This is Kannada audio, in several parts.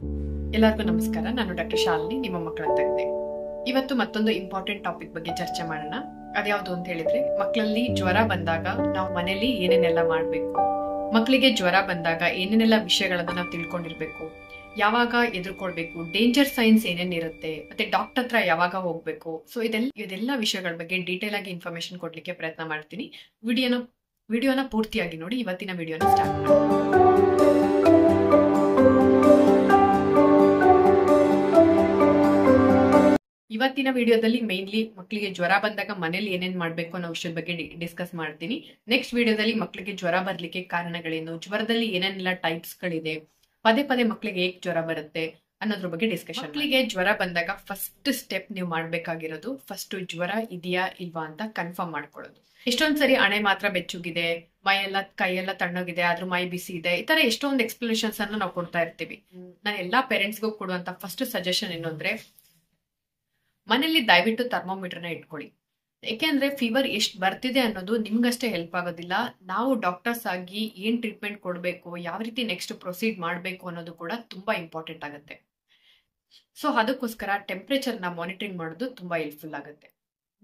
ಎಲ್ಲರಿಗೂ ನಮಸ್ಕಾರ. ನಾನು ಡಾಕ್ಟರ್ ಶಾಲಿನಿ, ನಿಮ್ಮ ಮಕ್ಕಳ ತಜ್ಞೆ. ಇವತ್ತು ಮತ್ತೊಂದು ಇಂಪಾರ್ಟೆಂಟ್ ಟಾಪಿಕ್ ಬಗ್ಗೆ ಚರ್ಚೆ ಮಾಡೋಣ. ಅದ್ಯಾವುದು ಅಂತ ಹೇಳಿದ್ರೆ, ಮಕ್ಕಳಲ್ಲಿ ಜ್ವರ ಬಂದಾಗ ನಾವು ಮನೇಲಿ ಏನೇನೆಲ್ಲ ಮಾಡಬೇಕು, ಮಕ್ಕಳಿಗೆ ಜ್ವರ ಬಂದಾಗ ಏನೇನೆಲ್ಲ ವಿಷಯಗಳನ್ನ ನಾವು ತಿಳ್ಕೊಂಡಿರ್ಬೇಕು, ಯಾವಾಗ ಎದುರ್ಕೊಳ್ಬೇಕು, ಡೇಂಜರ್ ಸೈನ್ಸ್ ಏನೇನಿರುತ್ತೆ, ಮತ್ತೆ ಡಾಕ್ಟರ್ ಹತ್ರ ಯಾವಾಗ ಹೋಗ್ಬೇಕು. ಸೊ ಇದೆಲ್ಲ ವಿಷಯಗಳ ಬಗ್ಗೆ ಡೀಟೇಲ್ ಆಗಿ ಇನ್ಫಾರ್ಮೇಶನ್ ಕೊಡ್ಲಿಕ್ಕೆ ಪ್ರಯತ್ನ ಮಾಡ್ತೀನಿ. ವಿಡಿಯೋನ ಪೂರ್ತಿಯಾಗಿ ನೋಡಿ. ಇವತ್ತಿನ ವಿಡಿಯೋನ ಸ್ಟಾರ್ಟ್ ಮಾಡಿ. ಇವತ್ತಿನ ವಿಡಿಯೋದಲ್ಲಿ ಮೇನ್ಲಿ ಮಕ್ಕಳಿಗೆ ಜ್ವರ ಬಂದಾಗ ಮನೇಲಿ ಏನೇನ್ ಮಾಡ್ಬೇಕು ಅನ್ನೋ ವಿಷಯದ ಬಗ್ಗೆ ಡಿಸ್ಕಸ್ ಮಾಡ್ತೀನಿ. ನೆಕ್ಸ್ಟ್ ವಿಡಿಯೋದಲ್ಲಿ ಮಕ್ಕಳಿಗೆ ಜ್ವರ ಬರ್ಲಿಕ್ಕೆ ಕಾರಣಗಳೇನು, ಜ್ವರದಲ್ಲಿ ಏನೇನೆಲ್ಲ ಟೈಪ್ಸ್ ಗಳಿದೆ, ಪದೇ ಪದೇ ಮಕ್ಕಳಿಗೆ ಹೇಗೆ ಜ್ವರ ಬರುತ್ತೆ ಅನ್ನೋದ್ರ ಬಗ್ಗೆ ಡಿಸ್ಕಷನ್. ಮಕ್ಕಳಿಗೆ ಜ್ವರ ಬಂದಾಗ ಫಸ್ಟ್ ಸ್ಟೆಪ್ ನೀವು ಮಾಡ್ಬೇಕಾಗಿರೋದು, ಫಸ್ಟ್ ಜ್ವರ ಇದೆಯಾ ಇಲ್ವಾ ಅಂತ ಕನ್ಫರ್ಮ್ ಮಾಡ್ಕೊಳ್ಳೋದು. ಎಷ್ಟೊಂದ್ಸರಿ ಹಣೆ ಮಾತ್ರ ಬೆಚ್ಚುಗಿದೆ, ಕೈಯೆಲ್ಲ ತಣ್ಣಗಿದೆ, ಆದ್ರೂ ಮೈ ಬಿಸಿ ಇದೆ, ಈ ತರ ಎಷ್ಟೊಂದು ಎಕ್ಸ್ಪ್ಲನೇಷನ್ಸ್ ಅನ್ನು ನಾವು ಕೊಡ್ತಾ ಇರ್ತೀವಿ. ನಾನು ಎಲ್ಲಾ ಪೇರೆಂಟ್ಸ್ಗೂ ಕೊಡುವಂತ ಫಸ್ಟ್ ಸಜೆಷನ್ ಏನು ಅಂದ್ರೆ, ಮನೇಲಿ ದಯವಿಟ್ಟು ಥರ್ಮೋಮೀಟರ್ನ ಇಟ್ಕೊಳ್ಳಿ. ಯಾಕೆಂದ್ರೆ ಫೀವರ್ ಎಷ್ಟು ಬರ್ತಿದೆ ಅನ್ನೋದು ನಿಮ್ಗಷ್ಟೇ ಹೆಲ್ಪ್ ಆಗೋದಿಲ್ಲ, ನಾವು ಡಾಕ್ಟರ್ಸ್ ಆಗಿ ಏನ್ ಟ್ರೀಟ್ಮೆಂಟ್ ಕೊಡಬೇಕು, ಯಾವ ರೀತಿ ನೆಕ್ಸ್ಟ್ ಪ್ರೊಸೀಡ್ ಮಾಡಬೇಕು ಅನ್ನೋದು ಕೂಡ ತುಂಬಾ ಇಂಪಾರ್ಟೆಂಟ್ ಆಗುತ್ತೆ. ಸೊ ಅದಕ್ಕೋಸ್ಕರ ಟೆಂಪರೇಚರ್ನ ಮಾನಿಟರಿಂಗ್ ಮಾಡೋದು ತುಂಬಾ ಹೆಲ್ಪ್ಫುಲ್ ಆಗುತ್ತೆ.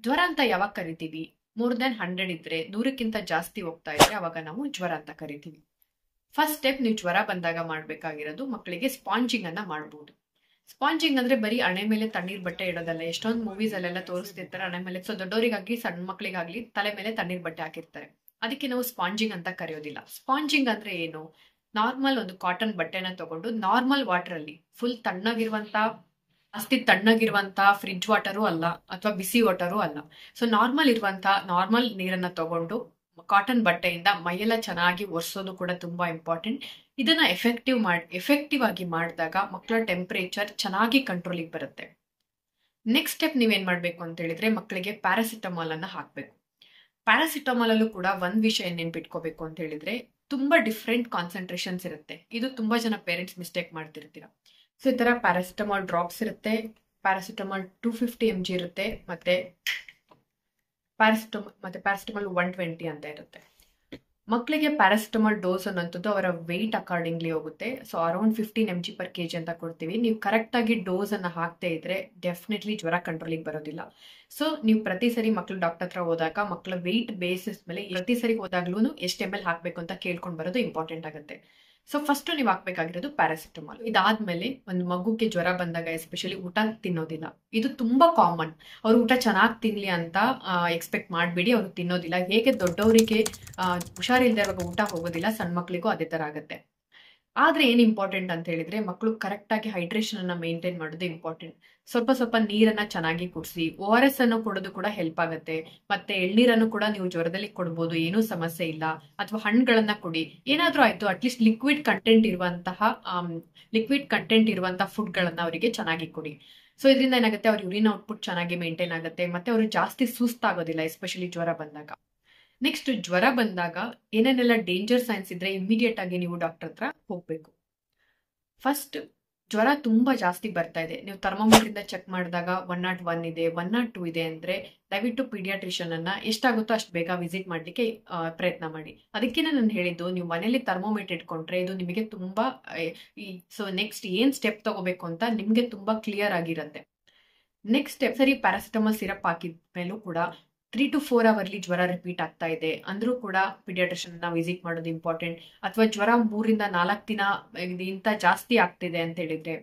ಜ್ವರ ಅಂತ ಯಾವಾಗ ಕರಿತೀವಿ, ಮೋರ್ ದೆನ್ 100 ಇದ್ರೆ, 100ಕ್ಕಿಂತ ಜಾಸ್ತಿ ಹೋಗ್ತಾ ಇದ್ರೆ ಅವಾಗ ನಾವು ಜ್ವರ ಅಂತ ಕರಿತೀವಿ. ಫಸ್ಟ್ ಸ್ಟೆಪ್ ನೀವು ಜ್ವರ ಬಂದಾಗ ಮಾಡ್ಬೇಕಾಗಿರೋದು, ಮಕ್ಕಳಿಗೆ ಸ್ಪಾಂಜಿಂಗ್ ಅನ್ನ ಮಾಡಬಹುದು. ಸ್ಪಾಂಜಿಂಗ್ ಅಂದ್ರೆ ಬರೀ ಹಣೆ ಮೇಲೆ ತಣ್ಣೀರ್ ಬಟ್ಟೆ ಇಡೋದಲ್ಲ. ಎಷ್ಟೊಂದು ಮೂವೀಸ್ ಅಲ್ಲೆಲ್ಲ ತೋರಿಸ್ತಿರ್ತಾರೆ ಹಣೆ ಮೇಲೆ. ಸೊ ದೊಡ್ಡವರಿಗಾಗ್ಲಿ ಸಣ್ಣ ಮಕ್ಕಳಿಗಾಗ್ಲಿ ತಲೆ ಮೇಲೆ ತಣ್ಣೀರ್ ಬಟ್ಟೆ ಹಾಕಿರ್ತಾರೆ. ಅದಕ್ಕೆ ನಾವು ಸ್ಪಾಂಜಿಂಗ್ ಅಂತ ಕರೆಯೋದಿಲ್ಲ. ಸ್ಪಾಂಜಿಂಗ್ ಅಂದ್ರೆ ಏನು, ನಾರ್ಮಲ್ ಒಂದು ಕಾಟನ್ ಬಟ್ಟೆನ ತಗೊಂಡು ನಾರ್ಮಲ್ ವಾಟರ್ ಅಲ್ಲಿ, ಫುಲ್ ಜಾಸ್ತಿ ತಣ್ಣಗಿರುವಂತ ಫ್ರಿಡ್ಜ್ ವಾಟರು ಅಲ್ಲ ಅಥವಾ ಬಿಸಿ ವಾಟರು ಅಲ್ಲ, ಸೊ ನಾರ್ಮಲ್ ನೀರನ್ನ ತಗೊಂಡು ಕಾಟನ್ ಬಟ್ಟೆಯಿಂದ ಮೈಯೆಲ್ಲ ಚೆನ್ನಾಗಿ ಒರೆಸೋದು ಕೂಡ ತುಂಬಾ ಇಂಪಾರ್ಟೆಂಟ್. ಇದನ್ನ ಎಫೆಕ್ಟಿವ್ ಆಗಿ ಮಾಡಿದಾಗ ಮಕ್ಕಳ ಟೆಂಪರೇಚರ್ ಚೆನ್ನಾಗಿ ಕಂಟ್ರೋಲಿಗೆ ಬರುತ್ತೆ. ನೆಕ್ಸ್ಟ್ ಸ್ಟೆಪ್ ನೀವೇನ್ ಮಾಡ್ಬೇಕು ಅಂತ ಹೇಳಿದ್ರೆ, ಮಕ್ಕಳಿಗೆ ಪ್ಯಾರಾಸಿಟಮಾಲ್ ಅನ್ನ ಹಾಕ್ಬೇಕು. ಪ್ಯಾರಾಸಿಟಮಾಲ್ ಅಲ್ಲೂ ಕೂಡ ಒಂದ್ ವಿಷಯ ನೆನ್ಪಿಟ್ಕೋಬೇಕು ಅಂತ ಹೇಳಿದ್ರೆ, ತುಂಬಾ ಡಿಫ್ರೆಂಟ್ ಕಾನ್ಸಂಟ್ರೇಷನ್ಸ್ ಇರುತ್ತೆ. ಇದು ತುಂಬಾ ಜನ ಪೇರೆಂಟ್ಸ್ ಮಿಸ್ಟೇಕ್ ಮಾಡ್ತಿರ್ತೀರ. ಸೊ ಈ ತರ ಪ್ಯಾರಾಸಿಟಮಾಲ್ ಡ್ರಾಪ್ಸ್ ಇರುತ್ತೆ, ಪ್ಯಾರಾಸಿಟಮಾಲ್ 250 mg ಇರುತ್ತೆ, ಮತ್ತೆ ಪ್ಯಾರಾಸಿಟಮಾಲ್ 120 ಅಂತ ಇರುತ್ತೆ. ಮಕ್ಕಳಿಗೆ ಪ್ಯಾರಾಸಿಟಮಾಲ್ ಡೋಸ್ ಅನ್ನೋಂಥದ್ದು ಅವರ ವೆಯ್ಟ್ ಅಕಾರ್ಡಿಂಗ್ಲಿ ಹೋಗುತ್ತೆ. So around 15 mg per kg ಅಂತ ಕೊಡ್ತೀವಿ. ನೀವು ಕರೆಕ್ಟ್ ಆಗಿ ಡೋಸ್ ಅನ್ನ ಹಾಕ್ತಾ ಇದ್ರೆ ಡೆಫಿನೆಟ್ಲಿ ಜ್ವರ ಕಂಟ್ರೋಲಿಗೆ ಬರೋದಿಲ್ಲ. ಸೊ ನೀವು ಪ್ರತಿ ಸರಿ ಮಕ್ಕಳು ಡಾಕ್ಟರ್ ಹತ್ರ ಹೋದಾಗ ಮಕ್ಕಳ ವೆಯ್ಟ್ ಬೇಸಿಸ್ ಮೇಲೆ ಪ್ರತಿ ಸರಿ ಹೋದಾಗ್ಲೂ ಎಷ್ಟು ml ಹಾಕ್ಬೇಕು ಅಂತ ಕೇಳ್ಕೊಂಡು ಬರೋದು ಇಂಪಾರ್ಟೆಂಟ್ ಆಗುತ್ತೆ. ಸೊ ಫಸ್ಟ್ ನೀವು ಹಾಕ್ಬೇಕಾಗಿರೋದು ಪ್ಯಾರಾಸಿಟಮಾಲ್. ಇದಾದ್ಮೇಲೆ ಒಂದು ಮಗುಗೆ ಜ್ವರ ಬಂದಾಗ ಎಸ್ಪೆಷಲಿ ಊಟ ತಿನ್ನೋದಿಲ್ಲ. ಇದು ತುಂಬಾ ಕಾಮನ್. ಅವ್ರು ಊಟ ಚೆನ್ನಾಗಿ ತಿನ್ಲಿ ಅಂತ ಎಕ್ಸ್ಪೆಕ್ಟ್ ಮಾಡಬೇಡಿ, ಅವ್ರು ತಿನ್ನೋದಿಲ್ಲ. ಹೇಗೆ ದೊಡ್ಡವರಿಗೆ ಹುಷಾರಿಲ್ದೇ ಇರುವಾಗ ಊಟ ಹೋಗೋದಿಲ್ಲ, ಸಣ್ಣ ಮಕ್ಕಳಿಗೂ ಅದೇ ತರ ಆಗುತ್ತೆ. ಆದ್ರೆ ಏನ್ ಇಂಪಾರ್ಟೆಂಟ್ ಅಂತ ಹೇಳಿದ್ರೆ, ಮಕ್ಕಳು ಕರೆಕ್ಟ್ ಆಗಿ ಹೈಡ್ರೇಷನ್ ಅನ್ನ ಮೇಂಟೈನ್ ಮಾಡೋದು ಇಂಪಾರ್ಟೆಂಟ್. ಸ್ವಲ್ಪ ನೀರನ್ನ ಚೆನ್ನಾಗಿ ಕುಡಿಸಿ. ORS ಅನ್ನು ಕೊಡೋದು ಕೂಡ ಹೆಲ್ಪ್ ಆಗುತ್ತೆ. ಮತ್ತೆ ಎಳ್ನೀರನ್ನು ಕೂಡ ನೀವು ಜ್ವರದಲ್ಲಿ ಕೊಡ್ಬೋದು, ಏನೂ ಸಮಸ್ಯೆ ಇಲ್ಲ. ಅಥವಾ ಹಣ್ಣುಗಳನ್ನ ಕೊಡಿ, ಏನಾದ್ರೂ ಆಯ್ತು. ಅಟ್ಲೀಸ್ಟ್ ಲಿಕ್ವಿಡ್ ಕಂಟೆಂಟ್ ಇರುವಂತಹ ಫುಡ್ ಗಳನ್ನ ಅವರಿಗೆ ಚೆನ್ನಾಗಿ ಕೊಡಿ. ಸೊ ಇದರಿಂದ ಏನಾಗುತ್ತೆ, ಅವ್ರ ಯೂರಿನ್ ಔಟ್ಪುಟ್ ಚೆನ್ನಾಗಿ ಮೇಂಟೈನ್ ಆಗುತ್ತೆ, ಮತ್ತೆ ಅವರು ಜಾಸ್ತಿ ಸುಸ್ತಾಗೋದಿಲ್ಲ, ಎಸ್ಪೆಷಲಿ ಜ್ವರ ಬಂದಾಗ. ನೆಕ್ಸ್ಟ್, ಜ್ವರ ಬಂದಾಗ ಏನೇನೆಲ್ಲ ಡೇಂಜರ್ ಸೈನ್ಸ್ ಇದ್ರೆ ಇಮಿಡಿಯೇಟ್ ಆಗಿ ನೀವು ಡಾಕ್ಟರ್ ಹತ್ರ ಹೋಗ್ಬೇಕು. ಫಸ್ಟ್, ಜ್ವರ ತುಂಬಾ ಜಾಸ್ತಿ ಬರ್ತಾ ಇದೆ, ನೀವು ಥರ್ಮೋಮೀಟರ್ ಇಂದ ಚೆಕ್ ಮಾಡಿದಾಗ 101 ಇದೆ, 102 ಇದೆ ಅಂದ್ರೆ ದಯವಿಟ್ಟು ಪೀಡಿಯಾಟ್ರಿಷಿಯನ್ ಅನ್ನ ಎಷ್ಟಾಗುತ್ತೋ ಅಷ್ಟು ಬೇಗ ವಿಸಿಟ್ ಮಾಡ್ಲಿಕ್ಕೆ ಪ್ರಯತ್ನ ಮಾಡಿ. ಅದಕ್ಕೆ ನಾನು ಹೇಳಿದ್ದು, ನೀವು ಮನೇಲಿ ಥರ್ಮೋಮೀಟರ್ ಇಟ್ಕೊಂಡ್ರೆ ಇದು ನಿಮಗೆ ತುಂಬಾ ಸೊ ನೆಕ್ಸ್ಟ್ ಏನ್ ಸ್ಟೆಪ್ ತಗೋಬೇಕು ಅಂತ ನಿಮ್ಗೆ ತುಂಬಾ ಕ್ಲಿಯರ್ ಆಗಿರುತ್ತೆ. ನೆಕ್ಸ್ಟ್ ಸ್ಟೆಪ್, ಸರಿ ಪ್ಯಾರಾಸಿಟಮಾಲ್ ಸಿರಪ್ ಹಾಕಿದ ಮೇಲೂ ಕೂಡ 3 to 4 ಅವರ್ಲಿ ಜ್ವರ ರಿಪೀಟ್ ಆಗ್ತಾ ಇದೆ ಅಂದ್ರೂ ಕೂಡ ಪೀಡಿಯಾಟ್ರಿಷಿಯನ್ ವಿಸಿಟ್ ಮಾಡೋದು ಇಂಪಾರ್ಟೆಂಟ್. ಅಥವಾ ಜ್ವರ 3 ರಿಂದ 4 ದಿನ ಇಂತ ಜಾಸ್ತಿ ಆಗ್ತಿದೆ ಅಂತ ಹೇಳಿದ್ರೆ,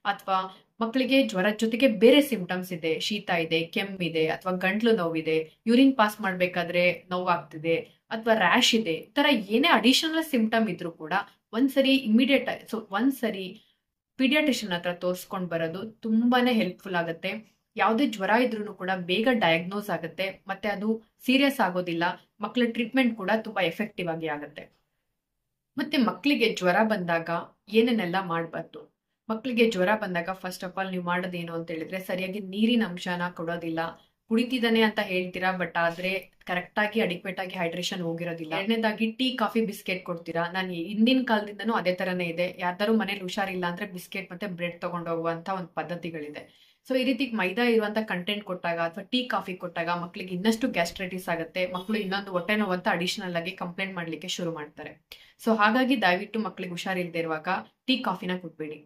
ಅಥವಾ ಮಕ್ಕಳಿಗೆ ಜ್ವರದ ಜೊತೆಗೆ ಬೇರೆ ಸಿಂಪ್ಟಮ್ಸ್ ಇದೆ, ಶೀತ ಇದೆ, ಕೆಮ್ಮಿದೆ, ಅಥವಾ ಗಂಟ್ಲು ನೋವಿದೆ, ಯೂರಿನ್ ಪಾಸ್ ಮಾಡ್ಬೇಕಾದ್ರೆ ನೋವಾಗ್ತಿದೆ, ಅಥವಾ ರ್ಯಾಶ್ ಇದೆ, ಈ ತರ ಏನೇ ಅಡಿಷನಲ್ ಸಿಂಪ್ಟಮ್ ಇದ್ರೂ ಕೂಡ ಒಂದ್ಸರಿ ಪೀಡಿಯಾಟ್ರಿಷಿಯನ್ ಹತ್ರ ತೋರಿಸ್ಕೊಂಡು ಬರೋದು ತುಂಬಾನೇ ಹೆಲ್ಪ್ಫುಲ್ ಆಗುತ್ತೆ. ಯಾವುದೇ ಜ್ವರ ಇದ್ರೂ ಕೂಡ ಬೇಗ ಡಯಾಗ್ನೋಸ್ ಆಗುತ್ತೆ, ಮತ್ತೆ ಅದು ಸೀರಿಯಸ್ ಆಗೋದಿಲ್ಲ. ಮಕ್ಕಳ ಟ್ರೀಟ್ಮೆಂಟ್ ಕೂಡ ತುಂಬಾ ಎಫೆಕ್ಟಿವ್ ಆಗಿ ಆಗುತ್ತೆ. ಮತ್ತೆ ಮಕ್ಕಳಿಗೆ ಜ್ವರ ಬಂದಾಗ ಏನೇನೆಲ್ಲ ಮಾಡಬಾರ್ದು. ಮಕ್ಕಳಿಗೆ ಜ್ವರ ಬಂದಾಗ ಫಸ್ಟ್ ಆಫ್ ಆಲ್ ನೀವು ಮಾಡೋದೇನು ಅಂತ ಹೇಳಿದ್ರೆ, ಸರಿಯಾಗಿ ನೀರಿನ ಅಂಶನ ಕೊಡೋದಿಲ್ಲ. ಕುಡಿತಿದ್ದಾನೆ ಅಂತ ಹೇಳ್ತೀರಾ, ಬಟ್ ಆದ್ರೆ ಕರೆಕ್ಟ್ ಆಗಿ ಅಡಿಕ್ವೇಟ್ ಆಗಿ ಹೈಡ್ರೇಷನ್ ಹೋಗಿರೋದಿಲ್ಲ. ಎರಡನೇದಾಗಿ ಟೀ, ಕಾಫಿ, ಬಿಸ್ಕೆಟ್ ಕೊಡ್ತೀರಾ. ನಾನು ಹಿಂದಿನ ಕಾಲದಿಂದನೂ ಅದೇ ತರನೇ ಇದೆ. ಯಾರ್ದಾರು ಮನೇಲಿ ಹುಷಾರಿಲ್ಲ ಅಂದ್ರೆ ಬಿಸ್ಕೆಟ್ ಮತ್ತೆ ಬ್ರೆಡ್ ತಗೊಂಡು ಹೋಗುವಂತ ಒಂದು ಪದ್ಧತಿಗಳಿದೆ. ಸೊ ಈ ರೀತಿ ಮೈದಾ ಇರುವಂತ ಕಂಟೆಂಟ್ ಕೊಟ್ಟಾಗ ಅಥವಾ ಟೀ, ಕಾಫಿ ಕೊಟ್ಟಾಗ ಮಕ್ಕಳಿಗೆ ಇನ್ನಷ್ಟು ಗ್ಯಾಸ್ಟ್ರೈಟಿಸ್ ಆಗುತ್ತೆ. ಮಕ್ಕಳು ಇನ್ನೊಂದು ಹೊಟ್ಟೆ ನೋವು ಅಂತ ಅಡಿಷನಲ್ ಆಗಿ ಕಂಪ್ಲೇಂಟ್ ಮಾಡ್ಲಿಕ್ಕೆ ಶುರು ಮಾಡ್ತಾರೆ. ಸೊ ಹಾಗಾಗಿ ದಯವಿಟ್ಟು ಮಕ್ಕಳಿಗೆ ಹುಷಾರಿಲ್ಲದೆ ಇರುವಾಗ ಟೀ, ಕಾಫಿನ ಕೊಟ್ಬೇಡಿ.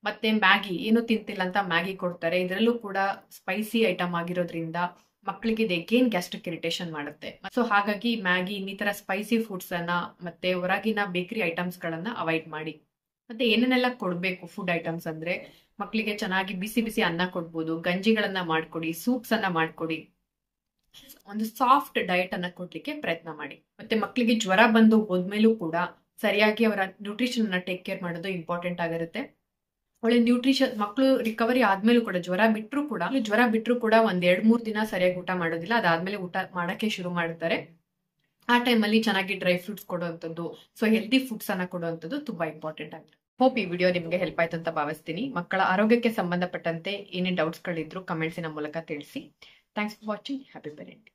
ಮತ್ತೆ ಮ್ಯಾಗಿ ಏನು ತಿಂತಿಲ್ಲ ಅಂತ ಮ್ಯಾಗಿ ಕೊಡ್ತಾರೆ. ಇದರಲ್ಲೂ ಕೂಡ ಸ್ಪೈಸಿ ಐಟಮ್ ಆಗಿರೋದ್ರಿಂದ ಮಕ್ಕಳಿಗೆ ಇದು ಅಗೇನ್ ಗ್ಯಾಸ್ಟ್ರಿಕ್ ಇರಿಟೇಷನ್ ಮಾಡುತ್ತೆ. ಸೊ ಹಾಗಾಗಿ ಮ್ಯಾಗಿ ಇನ್ನಿತರ ಸ್ಪೈಸಿ ಫುಡ್ಸ್ ಅನ್ನ ಮತ್ತೆ ಹೊರಗಿನ ಬೇಕರಿ ಐಟಮ್ಸ್ ಗಳನ್ನ ಅವಾಯ್ಡ್ ಮಾಡಿ. ಮತ್ತೆ ಏನೇನೆಲ್ಲ ಕೊಡ್ಬೇಕು ಫುಡ್ ಐಟಮ್ಸ್ ಅಂದ್ರೆ, ಮಕ್ಕಳಿಗೆ ಚೆನ್ನಾಗಿ ಬಿಸಿ ಬಿಸಿ ಅನ್ನ ಕೊಡ್ಬೋದು, ಗಂಜಿಗಳನ್ನ ಮಾಡ್ಕೊಡಿ, ಸೂಪ್ಸ್ ಅನ್ನ ಮಾಡ್ಕೊಡಿ, ಒಂದು ಸಾಫ್ಟ್ ಡಯಟ್ ಅನ್ನ ಕೊಡ್ಲಿಕ್ಕೆ ಪ್ರಯತ್ನ ಮಾಡಿ. ಮತ್ತೆ ಮಕ್ಕಳಿಗೆ ಜ್ವರ ಬಂದು ಹೋದ್ಮೇಲೂ ಕೂಡ ಸರಿಯಾಗಿ ಅವರ ನ್ಯೂಟ್ರಿಷನ್ ಅನ್ನ ಟೇಕ್ ಕೇರ್ ಮಾಡೋದು ಇಂಪಾರ್ಟೆಂಟ್ ಆಗಿರುತ್ತೆ. ಒಳ್ಳೆ ನ್ಯೂಟ್ರಿಷನ್, ಮಕ್ಕಳು ರಿಕವರಿ ಆದ್ಮೇಲೂ ಕೂಡ ಜ್ವರ ಬಿಟ್ರು ಕೂಡ ಒಂದ್ 2-3 ದಿನ ಸರಿಯಾಗಿ ಊಟ ಮಾಡೋದಿಲ್ಲ. ಅದಾದ್ಮೇಲೆ ಊಟ ಮಾಡಕ್ಕೆ ಶುರು ಮಾಡ್ತಾರೆ. ಆ ಟೈಮಲ್ಲಿ ಚೆನ್ನಾಗಿ ಡ್ರೈ ಫ್ರೂಟ್ಸ್ ಕೊಡುವಂಥದ್ದು, ಸೊ ಹೆಲ್ದಿ ಫುಡ್ಸ್ ಅನ್ನ ಕೊಡುವಂಥದ್ದು ತುಂಬಾ ಇಂಪಾರ್ಟೆಂಟ್ ಆಗಿದೆ. ಹೋಪ್ ಈ ವಿಡಿಯೋ ನಿಮಗೆ ಹೆಲ್ಪ್ ಆಯ್ತು ಅಂತ ಭಾವಿಸ್ತೀನಿ. ಮಕ್ಕಳ ಆರೋಗ್ಯಕ್ಕೆ ಸಂಬಂಧಪಟ್ಟಂತೆ ಏನೇ ಡೌಟ್ಸ್ ಗಳಿದ್ರು ಕಮೆಂಟ್ಸಿನ ಮೂಲಕ ತಿಳಿಸಿ. Thanks for watching. Happy parenting.